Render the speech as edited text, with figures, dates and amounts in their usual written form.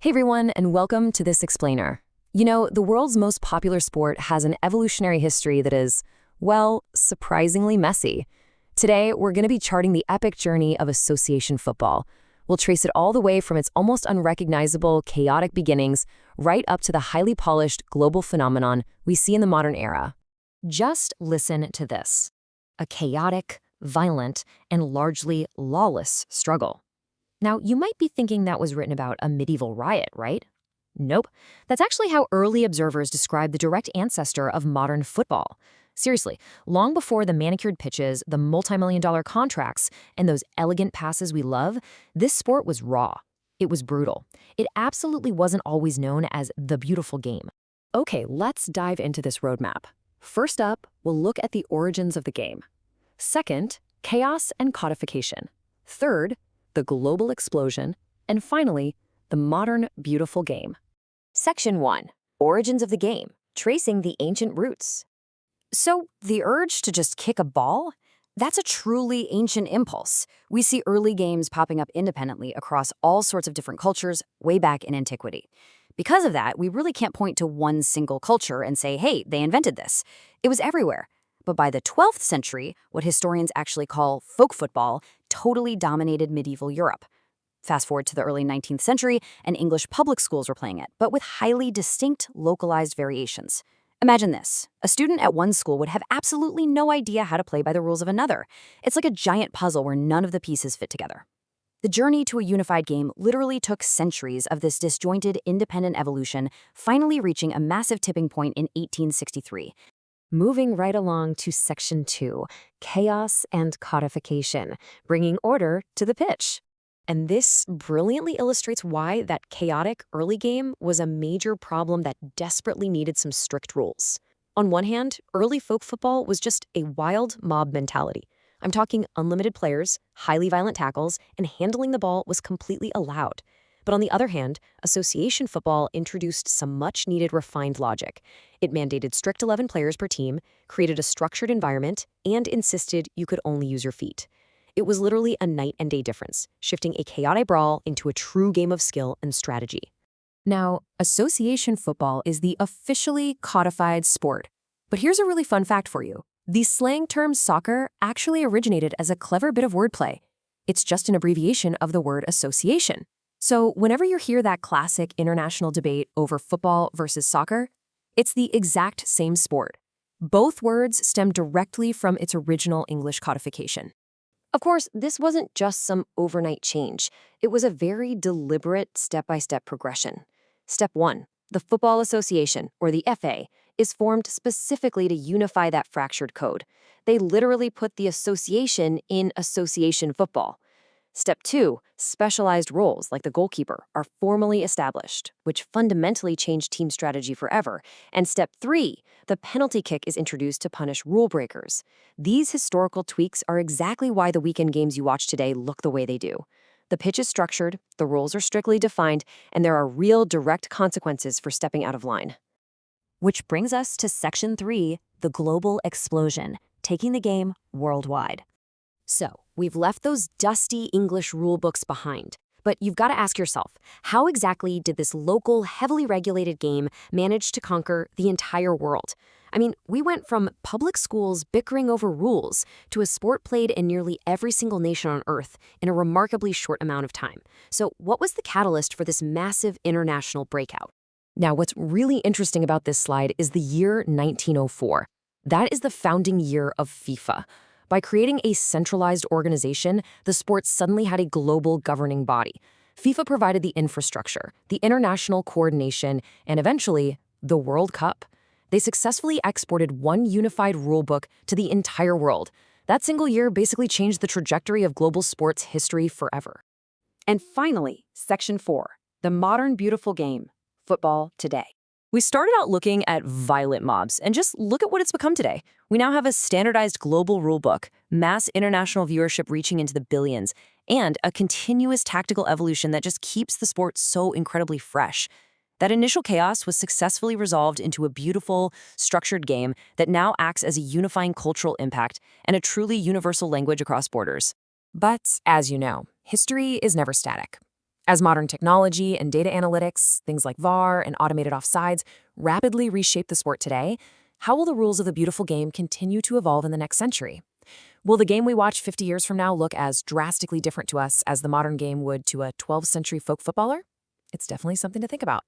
Hey everyone, and welcome to This Explainer. You know, the world's most popular sport has an evolutionary history that is, well, surprisingly messy. Today, we're going to be charting the epic journey of association football. We'll trace it all the way from its almost unrecognizable, chaotic beginnings right up to the highly polished global phenomenon we see in the modern era. Just listen to this: a chaotic, violent, and largely lawless struggle. Now, you might be thinking that was written about a medieval riot, right? Nope. That's actually how early observers described the direct ancestor of modern football. Seriously, long before the manicured pitches, the multi-million-dollar contracts, and those elegant passes we love, this sport was raw. It was brutal. It absolutely wasn't always known as the beautiful game. Okay, let's dive into this roadmap. First up, we'll look at the origins of the game. Second, chaos and codification. Third, the global explosion. And finally, the modern beautiful game. Section 1. Origins of the game, tracing the ancient roots. So, the urge to just kick a ball? That's a truly ancient impulse. We see early games popping up independently across all sorts of different cultures way back in antiquity. Because of that, we really can't point to one single culture and say, hey, they invented this. It was everywhere. But by the 12th century, what historians actually call folk football totally dominated medieval Europe. Fast forward to the early 19th century, and English public schools were playing it, but with highly distinct, localized variations. Imagine this. A student at one school would have absolutely no idea how to play by the rules of another. It's like a giant puzzle where none of the pieces fit together. The journey to a unified game literally took centuries of this disjointed, independent evolution, finally reaching a massive tipping point in 1863. Moving right along to Section 2, chaos and codification, bringing order to the pitch. And this brilliantly illustrates why that chaotic early game was a major problem that desperately needed some strict rules. On one hand, early folk football was just a wild mob mentality. I'm talking unlimited players, highly violent tackles, and handling the ball was completely allowed. But on the other hand, association football introduced some much-needed refined logic. It mandated strict 11 players per team, created a structured environment, and insisted you could only use your feet. It was literally a night and day difference, shifting a chaotic brawl into a true game of skill and strategy. Now, association football is the officially codified sport. But here's a really fun fact for you. The slang term soccer actually originated as a clever bit of wordplay. It's just an abbreviation of the word association. So whenever you hear that classic international debate over football versus soccer, it's the exact same sport. Both words stem directly from its original English codification. Of course, this wasn't just some overnight change. It was a very deliberate step-by-step progression. Step 1. The Football Association, or the FA, is formed specifically to unify that fractured code. They literally put the association in association football. Step 2, specialized roles like the goalkeeper are formally established, which fundamentally changed team strategy forever. And Step 3, the penalty kick is introduced to punish rule breakers. These historical tweaks are exactly why the weekend games you watch today look the way they do. The pitch is structured, the rules are strictly defined, and there are real direct consequences for stepping out of line. Which brings us to Section 3, the global explosion, taking the game worldwide. So, we've left those dusty English rule books behind. But you've got to ask yourself, how exactly did this local, heavily regulated game manage to conquer the entire world? I mean, we went from public schools bickering over rules to a sport played in nearly every single nation on Earth in a remarkably short amount of time. So, what was the catalyst for this massive international breakout? Now, what's really interesting about this slide is the year 1904. That is the founding year of FIFA. By creating a centralized organization, the sport suddenly had a global governing body. FIFA provided the infrastructure, the international coordination, and eventually, the World Cup. They successfully exported one unified rulebook to the entire world. That single year basically changed the trajectory of global sports history forever. And finally, Section 4, the modern beautiful game, football today. We started out looking at violent mobs, and just look at what it's become today. We now have a standardized global rulebook, mass international viewership reaching into the billions, and a continuous tactical evolution that just keeps the sport so incredibly fresh. That initial chaos was successfully resolved into a beautiful, structured game that now acts as a unifying cultural impact and a truly universal language across borders. But, as you know, history is never static. As modern technology and data analytics, things like VAR and automated offsides, rapidly reshape the sport today, how will the rules of the beautiful game continue to evolve in the next century? Will the game we watch 50 years from now look as drastically different to us as the modern game would to a 12th century folk footballer? It's definitely something to think about.